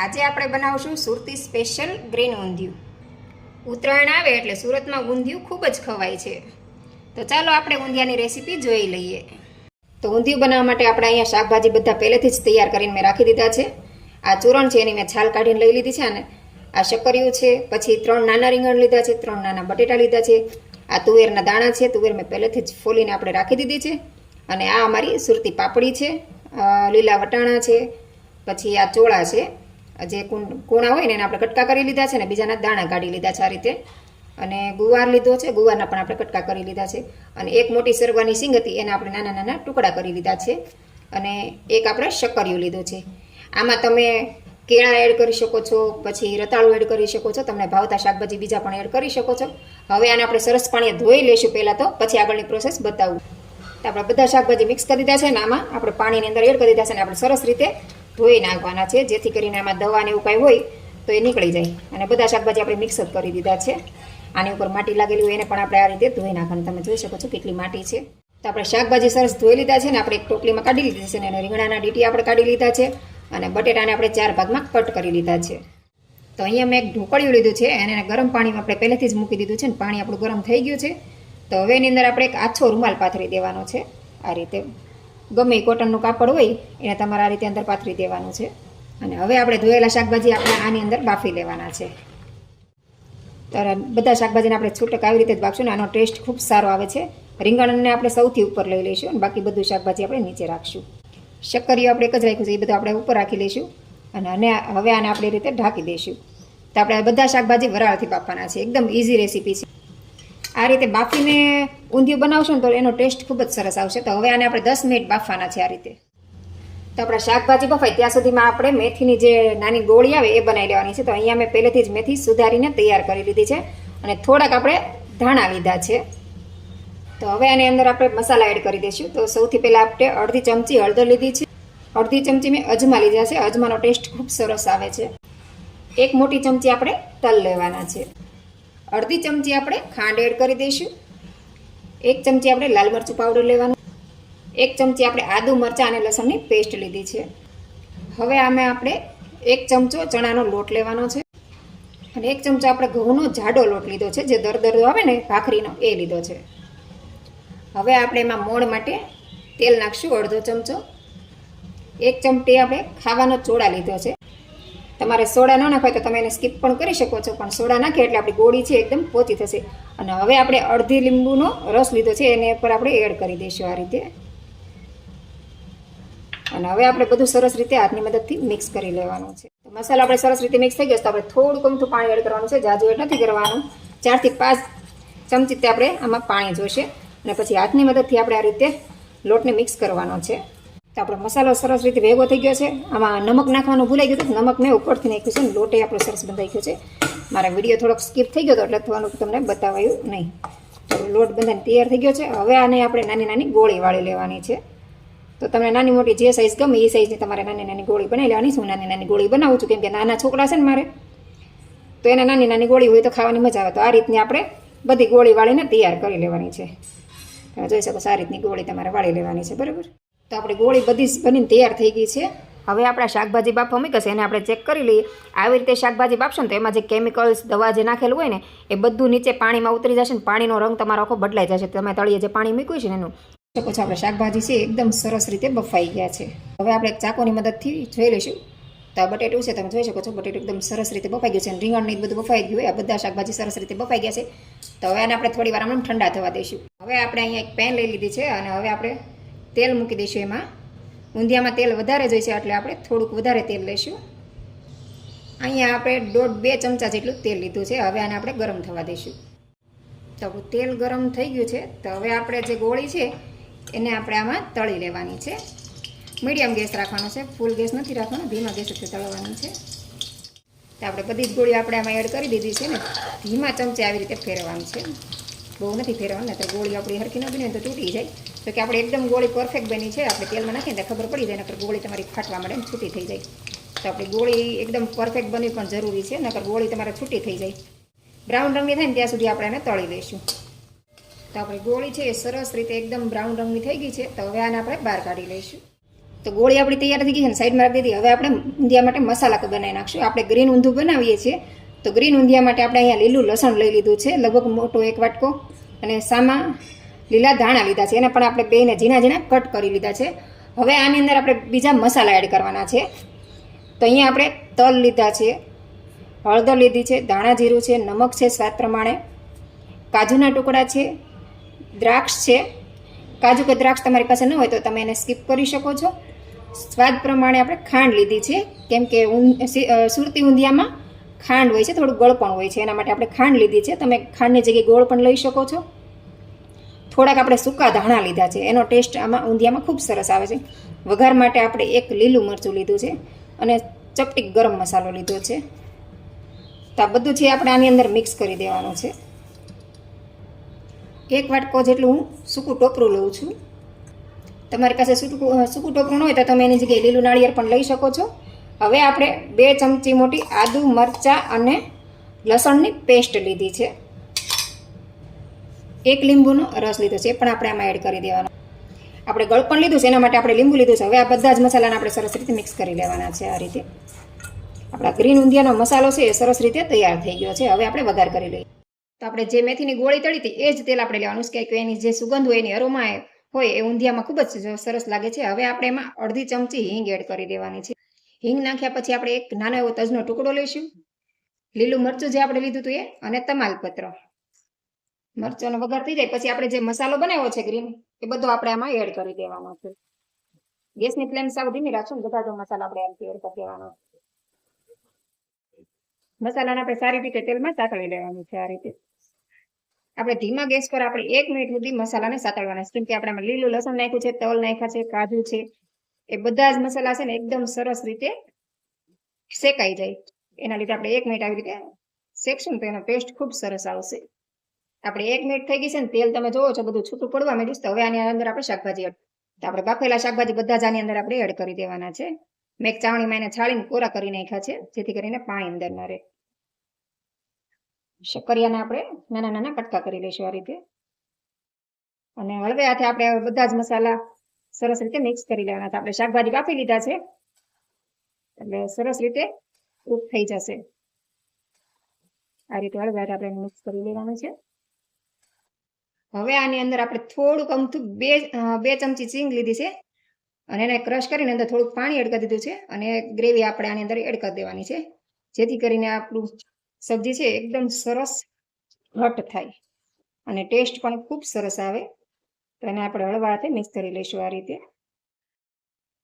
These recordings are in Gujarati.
આજે આપણે બનાવશું સુરતી સ્પેશિયલ ગ્રીન ઊંધિયું. ઉત્તરાયણ આવે એટલે સુરતમાં ઊંધિયું ખૂબ જ ખવાય છે. તો ચાલો આપણે ઊંધિયાની રેસીપી જોઈ લઈએ. તો ઊંધિયું બનાવવા માટે આપણે અહીંયા શાકભાજી બધા પહેલેથી જ તૈયાર કરીને મેં રાખી દીધા છે. આ ચૂરણ છે એની મેં છાલ કાઢીને લઈ લીધી છે. અને આ શક્કરિયું છે, પછી 3 નાના રીંગણ લીધા છે, 3 નાના બટેટા લીધા છે. આ તુવેરના દાણા છે, તુવેર મેં પહેલેથી જ ફોલીને આપણે રાખી દીધી છે. અને આ અમારી સુરતી પાપડી છે, લીલા વટાણા છે, પછી આ ચોળા છે, જે કૂણા હોય ને એને આપણે કટકા કરી લીધા છે ને બીજાના દાણા કાઢી લીધા છે આ રીતે. અને ગુવાર લીધો છે, ગુવારના પણ આપણે કટકા કરી લીધા છે. અને એક મોટી સરવાની સિંગ હતી એને આપણે નાના નાના ટુકડા કરી લીધા છે. અને એક આપણે શક્કરિયું લીધું છે. આમાં તમે કેળા એડ કરી શકો છો, પછી રતાળું એડ કરી શકો છો, તમને ભાવતા શાકભાજી બીજા પણ એડ કરી શકો છો. હવે આને આપણે સરસ પાણીએ ધોઈ લઈશું પહેલાં, તો પછી આગળની પ્રોસેસ બતાવું. તો આપણે બધા શાકભાજી મિક્સ કરી દીધા છે ને આમાં આપણે પાણીની અંદર એડ કરી દીધા છે. અને આપણે સરસ રીતે ધોઈ નાખવાના છે, જેથી કરીને આમાં દવા ને એવું કાંઈ હોય તો એ નીકળી જાય. અને બધા શાકભાજી આપણે મિક્સ જ કરી દીધા છે. આની ઉપર માટી લાગેલી હોય એને પણ આપણે આ રીતે ધોઈ નાખવાનું. તમે જોઈ શકો છો કેટલી માટી છે. તો આપણે શાકભાજી સરસ ધોઈ લીધા છે ને આપણે એક ટોપલીમાં કાઢી લીધી છે. અને રીંગણાના ડીટી આપણે કાઢી લીધા છે. અને બટેટાને આપણે 4 ભાગમાં કટ કરી લીધા છે. તો અહીંયા મેં એક ઢોકળિયું લીધું છે અને એને ગરમ પાણીમાં આપણે પહેલેથી જ મૂકી દીધું છે. ને પાણી આપણું ગરમ થઈ ગયું છે. તો હવે એની અંદર આપણે એક આછો રૂમાલ પાથરી દેવાનો છે. આ રીતે ગમે કોટનનું કાપડ હોય એને તમારે આ રીતે અંદર પાથરી દેવાનું છે. અને હવે આપણે ધોયેલા શાકભાજી આપણે આની અંદર બાફી લેવાના છે. તો બધા શાકભાજીને આપણે છૂટક આવી રીતે જ બાફશું ને આનો ટેસ્ટ ખૂબ સારો આવે છે. રીંગણને આપણે સૌથી ઉપર લઈ લઈશું અને બાકી બધું શાકભાજી આપણે નીચે રાખશું. શક્કરિયું આપણે એક જ રાખ્યું છે, એ બધું આપણે ઉપર રાખી લઈશું. અને હવે આને આપણે રીતે ઢાંકી દઈશું. તો આપણે બધા શાકભાજી વરાળથી બાફવાના છે. એકદમ ઇઝી રેસીપી છે. આ રીતે બાફીને ઊંધિયું બનાવશો ને તો એનો ટેસ્ટ ખૂબ જ સરસ આવશે. તો હવે આને આપણે 10 મિનિટ બાફવાના છે આ રીતે. તો આપણા શાકભાજી બફાય ત્યાં સુધીમાં આપણે મેથીની જે નાની ગોળી આવે એ બનાવી લેવાની છે. તો અહીંયા મેં પહેલેથી જ મેથી સુધારીને તૈયાર કરી લીધી છે. અને થોડાક આપણે ધાણા લીધા છે. તો હવે આની અંદર આપણે મસાલા એડ કરી દઈશું. તો સૌથી પહેલાં આપણે અડધી ચમચી હળદર લીધી છે, અડધી ચમચી મેં અજમા લીધા છે. અજમાનો ટેસ્ટ ખૂબ સરસ આવે છે. 1 મોટી ચમચી આપણે તલ લેવાના છે. અડધી ચમચી આપણે ખાંડ એડ કરી દઈશું. 1 ચમચી આપણે લાલ મરચું પાવડર લેવાનું. 1 ચમચી આપણે આદુ મરચાં અને લસણની પેસ્ટ લીધી છે. હવે આમાં આપણે 1 ચમચો ચણાનો લોટ લેવાનો છે. અને 1 ચમચો આપણે ઘઉંનો જાડો લોટ લીધો છે, જે દરદરો આવે ને ભાખરીનો એ લીધો છે. હવે આપણે એમાં મોણ માટે તેલ નાખશું અડધો ચમચો. 1 ચમચી આપણે ખાવાનો સોડા લીધો છે. તમારે સોડા ન નાખવાય તો તમે એને સ્કીપ પણ કરી શકો છો, પણ સોડા નાખીએ એટલે આપણી ગોળી છે એકદમ પોચી થશે. અને હવે આપણે અડધી લીંબુનો રસ લીધો છે એને ઉપર આપણે એડ કરી દઈશું આ રીતે. અને હવે આપણે બધું સરસ રીતે હાથની મદદથી મિક્સ કરી લેવાનું છે. તો મસાલો આપણે સરસ રીતે મિક્સ થઈ ગયો તો આપણે થોડું કમથું પાણી એડ કરવાનું છે. જાજુ એડ નથી કરવાનું. 4 થી 5 ચમચી તે આપણે આમાં પાણી જોઈશે. અને પછી હાથની મદદથી આપણે આ રીતે લોટને મિક્સ કરવાનો છે. તો આપણો મસાલો સરસ રીતે ભેગો થઈ ગયો છે. આમાં નમક નાખવાનું ભૂલાઈ ગયું હતું. નમક મેં ઉપરથી નાખ્યું છે ને લોટે આપણો સરસ બંધાઈ ગયો છે. મારા વિડીયો થોડોક સ્કીપ થઈ ગયો હતો એટલે થવાનું તમને બતાવાયું નહીં. તો લોટ બંધાઈને તૈયાર થઈ ગયો છે. હવે આને આપણે નાની નાની ગોળી વાળી લેવાની છે. તો તમને નાની મોટી જે સાઈઝ ગમે એ સાઈઝની તમારે નાની નાની ગોળી બનાવી લેવાની. હું નાની નાની ગોળી બનાવું છું કેમ કે નાના છોકરા છે ને મારે, તો એને નાની નાની ગોળી હોય તો ખાવાની મજા આવે. તો આ રીતની આપણે બધી ગોળી વાળીને તૈયાર કરી લેવાની છે. તમે જોઈ શકો છો આ રીતની ગોળી તમારે વાળી લેવાની છે. બરાબર. તો આપણી ગોળી બધી બનીને તૈયાર થઈ ગઈ છે. હવે આપણા શાકભાજી બાફવા મૂકશે એને આપણે ચેક કરી લઈએ. આવી રીતે શાકભાજી બાફશો ને તો એમાં જે કેમિકલ્સ દવા જે નાખેલું હોય ને એ બધું નીચે પાણીમાં ઉતરી જશે ને પાણીનો રંગ તમારો આખો બદલાઈ જશે. તમે તળીએ જે પાણી મૂક્યું છે ને એનું શકો છો આપણે શાકભાજી છે એકદમ સરસ રીતે બફાઈ ગયા છે. હવે આપણે એક ચાકોની મદદથી જોઈ લઈશું. તો આ બટેટું છે તમે જોઈ શકો છો બટેટું એકદમ સરસ રીતે બફાઈ ગયું છે. અને રીંગણ ને બધું બફાઈ ગયું હોય. આ બધા શાકભાજી સરસ રીતે બફાઈ ગયા છે. તો હવે આને આપણે થોડી વાર આમ ઠંડા થવા દઈશું. હવે આપણે અહીંયા એક પેન લઈ લીધી છે અને હવે આપણે તેલ મૂકી દઈશું. એમાં ઊંધિયામાં તેલ વધારે જોઈશે એટલે આપણે થોડુંક વધારે તેલ લઈશું. અહીંયા આપણે 1.5-2 ચમચા જેટલું તેલ લીધું છે. હવે આને આપણે ગરમ થવા દઈશું. તો તેલ ગરમ થઈ ગયું છે. તો હવે આપણે જે ગોળી છે એને આપણે આમાં તળી લેવાની છે. મીડિયમ ગેસ રાખવાનો છે, ફૂલ ગેસ નથી રાખવાનો, ધીમા ગેસથી તળવાની છે. તો આપણે બધી જ ગોળી આપણે આમાં એડ કરી દીધી છે ને ધીમા ચમચે આવી રીતે ફેરવવાનું છે. બહુ નથી ફેરવવાનું ને તો ગોળી આપણી હરખી ન બની તો તૂટી જાય. તો કે આપણે એકદમ ગોળી પરફેક્ટ બની છે. આપણે તેલમાં નાખીને તો ખબર પડી જાય, નકર ગોળી તમારી ફાટવા માંડે ને છૂટી થઈ જાય. તો આપણી ગોળી એકદમ પરફેક્ટ બનવી પણ જરૂરી છે, નકર ગોળી તમારે છૂટી થઈ જાય. બ્રાઉન રંગની થાય ને ત્યાં સુધી આપણે એને તળી લઈશું. તો આપણી ગોળી છે એ સરસ રીતે એકદમ બ્રાઉન રંગની થઈ ગઈ છે. તો હવે આને આપણે બહાર કાઢી લઈશું. તો ગોળી આપણી તૈયાર થઈ ગઈ છે ને સાઈડમાં રાખી દીધી. હવે આપણે ઊંધિયા માટે મસાલા બનાવી નાખશું. આપણે ગ્રીન ઊંધિયું બનાવીએ છીએ તો ગ્રીન ઊંધિયા માટે આપણે અહીંયા લીલું લસણ લઈ લીધું છે, લગભગ મોટો 1 વાટકો, અને સામા લીલા ધાણા લીધા છે. એને પણ આપણે બેને ઝીણા ઝીણા કટ કરી લીધા છે. હવે આની અંદર આપણે બીજા મસાલા એડ કરવાના છે. તો અહીંયા આપણે તલ લીધા છે, હળદર લીધી છે, ધાણા જીરું છે, નમક છે સ્વાદ પ્રમાણે, કાજુના ટુકડા છે, દ્રાક્ષ છે. કાજુ કે દ્રાક્ષ તમારી પાસે ન હોય તો તમે એને સ્કીપ કરી શકો છો. સ્વાદ પ્રમાણે આપણે ખાંડ લીધી છે, કેમ કે સુરતી ઊંધિયામાં ખાંડ હોય છે, થોડું ગળ પણ હોય છે, એના માટે આપણે ખાંડ લીધી છે. તમે ખાંડની જગ્યાએ ગોળ પણ લઈ શકો છો. થોડાક આપણે સૂકા ધાણા લીધા છે, એનો ટેસ્ટ આમાં ઊંધિયામાં ખૂબ સરસ આવે છે. વઘાર માટે આપણે 1 લીલું મરચું લીધું છે અને ચપટી ગરમ મસાલો લીધો છે. તો આ બધું છે આપણે આની અંદર મિક્સ કરી દેવાનું છે. 1 વાટકો જેટલું હું સૂકું ટોપરું લઉં છું. તમારી પાસે સૂકું ટોપરું ન હોય તો તમે એની જગ્યાએ લીલું નાળિયેર પણ લઈ શકો છો. હવે આપણે 2 ચમચી મોટી આદુ, મરચાં અને લસણની પેસ્ટ લીધી છે. 1 લીંબુનો રસ લીધો છે, એ પણ આપણે આમાં એડ કરી દેવાનો. આપણે ગળપણ લીધું છે, એના માટે આપણે લીંબુ લીધું છે. હવે આ બધા જ મસાલાને આપણે સરસ રીતે મિક્સ કરી લેવાના છે. આ રીતે આપણા ગ્રીન ઊંધિયાનો મસાલો છે એ સરસ રીતે તૈયાર થઈ ગયો છે. હવે આપણે વઘાર કરી લઈએ. તો આપણે જે મેથીની ગોળી તળી હતી એ જ તેલ આપણે લેવાનું છે, કે એની જે સુગંધ હોય, એની અરોમા હોય એ ઊંધિયામાં ખૂબ જ સરસ લાગે છે. હવે આપણે એમાં અડધી ચમચી હિંગ એડ કરી દેવાની છે. હિંગ નાખ્યા પછી આપણે 1 નાનો એવો તજનો ટુકડો લઈશું, લીલું મરચું જે આપણે લીધું હતું એ, અને તમાલપત્ર. મરચાંનો વઘાર થઈ જાય પછી આપણે જે મસાલો બનાવ્યો છે ગ્રીન, એ બધો આપણે આમાં એડ કરી દેવાનો છે. ગેસની ફ્લેમ સાવ ધીમી રાખશું, બધા જો મસાલા આપણે એડ કરી દેવાનો. મસાલાને આપણે સારી રીતે તેલમાં સાતળી લેવાનું છે. આ રીતે આપણે ધીમા ગેસ પર આપણે 1 મિનિટ સુધી મસાલાને સાતળવાના છે, કેમ કે આપણે આમાં લીલું લસણ નાખ્યું છે, તલ નાખ્યા છે, કાજુ છે, એ બધા જ મસાલા છે ને એકદમ સરસ રીતે શેકાઈ જાય. એના લીધે આપણે 1 મિનિટ આવી રીતે શેકશું તો એનો ટેસ્ટ ખૂબ સરસ આવશે. આપણે 1 મિનિટ થઈ ગઈ છે ને તેલ તમે જોવો છો બધું છૂટું પડવા માંડ્યું છે. તો હવે આની અંદર આપણે શાકભાજી તો આપણે બાફેલા શાકભાજી બધા જ આની અંદર આપણે એડ કરી દેવાના છે. મેં એક ચાવણીમાં એને છાળીને કોરા કરી નાખ્યા છે, જેથી કરીને પાણી અંદર ન રહે. શક્કરિયાને આપણે નાના નાના કટકા કરી લઈશું આ રીતે, અને હળવે હાથે આપણે બધા જ મસાલા સરસ રીતે મિક્સ કરી લેવાના છે. આપણે શાકભાજી બાફી લીધા છે એટલે સરસ રીતે કૂક થઈ જશે. આ રીતે હળવે હાથે આપણે મિક્સ કરી લેવાનું છે. હવે આની અંદર આપણે થોડુંક અમથું 2 ચમચી ચીંગ લીધી છે અને એને ક્રશ કરીને અંદર થોડુંક પાણી એડ કરી દીધું છે, અને ગ્રેવી આપણે આની અંદર એડ કરી દેવાની છે, જેથી કરીને આપણું સબ્જી છે એકદમ સરસ ઘટ થાય અને ટેસ્ટ પણ ખૂબ સરસ આવે. તો એને આપણે હળવા હાથે મિક્સ કરી લઈશું આ રીતે.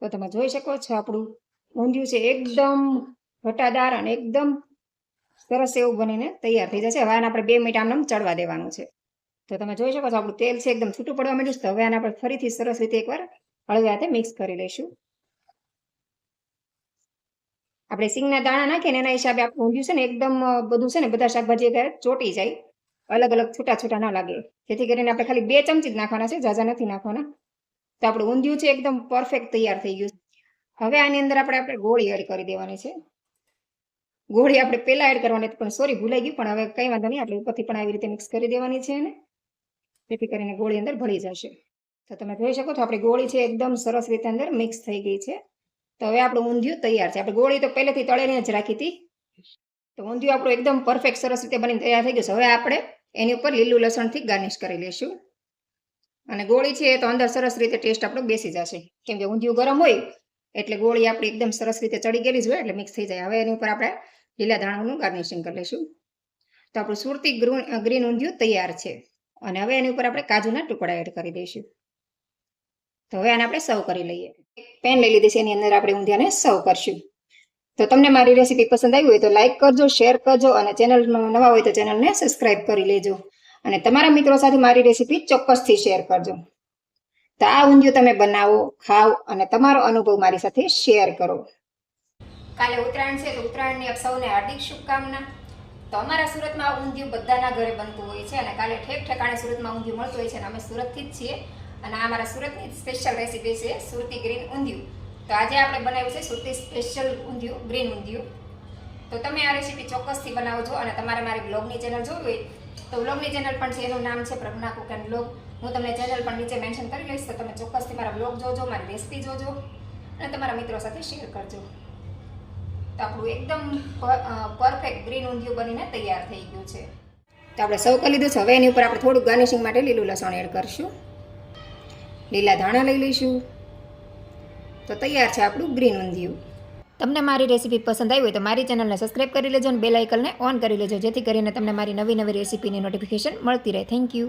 તો તમે જોઈ શકો છો આપણું ઊંધિયું છે એકદમ ઘટાદાર અને એકદમ સરસ એવું બનીને તૈયાર થઈ જશે. હવે આને આપણે 2 મિનિટ આમ ચડવા દેવાનું છે. તો તમે જોઈ શકો છો આપણું તેલ છે એકદમ છૂટું પડવા માંડ્યું છે. તો હવે આને આપણે ફરીથી સરસ રીતે એકવાર હળવે હાથે મિક્સ કરી લઈશું. આપણે સિંગના દાણા નાખીએ ને એના હિસાબે આપણું ઊંધિયું છે ને એકદમ બધું છે ને બધા શાકભાજી ચોટી જાય, અલગ અલગ છૂટા છૂટા ના લાગે, જેથી કરીને આપણે ખાલી 2 ચમચી જ નાખવાના છે, ઝાઝા નથી નાખવાના. તો આપણું ઊંધિયું છે એકદમ પરફેક્ટ તૈયાર થઈ ગયું. હવે આની અંદર આપણે ગોળી એડ કરી દેવાની છે. ગોળી આપણે પહેલા એડ કરવાની પણ સોરી ભૂલાઈ ગયું, પણ હવે કંઈ વાંધો નહીં, આપણે ઉપરથી પણ આવી રીતે મિક્સ કરી દેવાની છે એને, જેથી કરીને ગોળી અંદર ભળી જશે. તો તમે જોઈ શકો છો આપણી ગોળી છે એકદમ સરસ રીતે અંદર મિક્સ થઈ ગઈ છે. તો હવે આપણું ઊંધિયું તૈયાર છે. આપણે ગોળી તો પહેલેથી તળીને જ રાખી હતી. તો ઊંધિયું આપણું એકદમ પરફેક્ટ સરસ રીતે બનીને તૈયાર થઈ ગયું છે. હવે આપણે એની ઉપર લીલું લસણથી ગાર્નિશ કરી લઈશું. અને ગોળી છે તો અંદર સરસ રીતે ટેસ્ટ આપણો બેસી જશે, કેમ કે ઊંધિયું ગરમ હોય એટલે ગોળી આપણી એકદમ સરસ રીતે ચડી ગયેલી જ હોય એટલે મિક્સ થઈ જાય. હવે એની ઉપર આપણે લીલા ધાણાનું ગાર્નિશિંગ કરી લઈશું. તો આપણું સુરતી ગ્રીન ઊંધિયું તૈયાર છે. અને હવે એની ઉપર આપણે કાજુના ટુકડા એડ કરી દઈશું. તો હવે આને આપણે સર્વ કરી લઈએ. પેન લઈ લીધી છે, એની અંદર આપણે ઊંધિયાને સર્વ કરશું. તો તમને મારી રેસીપી પસંદ આવી હોય તો લાઇક કરજો, શેર કરજો, અને ચેનલમાં નવા હોય તો ચેનલને સબસ્ક્રાઇબ કરી લેજો. અને તમારા મિત્રો સાથે મારી રેસીપી ચોક્કસથી શેર કરજો. તો આ ઊંધિયું તમે બનાવો, ખાઓ અને તમારો અનુભવ મારી સાથે શેર કરો. કાલે ઉત્તરાયણ છે, તો ઉત્તરાયણની આપ સૌને હાર્દિક શુભકામના. તો અમારા સુરતમાં ઊંધિયું બધાના ઘરે બનતું હોય છે, અને કાલે ઠેક ઠેકાણે સુરતમાં ઊંધિયું મળતું હોય છે, અને અમે સુરતથી જ છીએ. અને આ અમારા સુરતની સ્પેશિયલ રેસીપી છે સુરતી ગ્રીન ઊંધિયું. તો આજે આપણે બનાવ્યું છે સુરતી સ્પેશિયલ ઊંધિયું, ગ્રીન ઊંધિયું. તો તમે આ રેસીપી ચોક્કસથી બનાવજો. અને તમારે મારી બ્લોગની ચેનલ જોવી હોય તો બ્લોગની ચેનલ પણ છે, એનું નામ છે પ્રજ્ઞા કુક એન્ડ બ્લોગ. હું તમને ચેનલ પણ નીચે મેન્શન કરી લઈશ, તો તમે ચોક્કસથી મારા બ્લોગ જોજો, મારી રેસીપી જોજો. અને તમારા મિત્રો સાથે શેર કરજો. તો આપણું એકદમ પરફેક્ટ ગ્રીન ઊંધિયું બનીને તૈયાર થઈ ગયું છે. તો આપણે સર્વ કરી લીધું છે. હવે એની ઉપર આપણે થોડુંક ગાર્નિશિંગ માટે લીલું લસણ એડ કરશું, લીલા ધાણા લઈ લઈશું. તો તૈયાર છે આપણું ગ્રીન ઊંધિયું. તમને મારી રેસીપી પસંદ આવી હોય તો મારી ચેનલને સબસ્ક્રાઈબ કરી લેજો અને બેલ આઇકનને ઓન કરી લેજો, જેથી કરીને તમને મારી નવી રેસીપીની નોટિફિકેશન મળતી રહે. Thank you.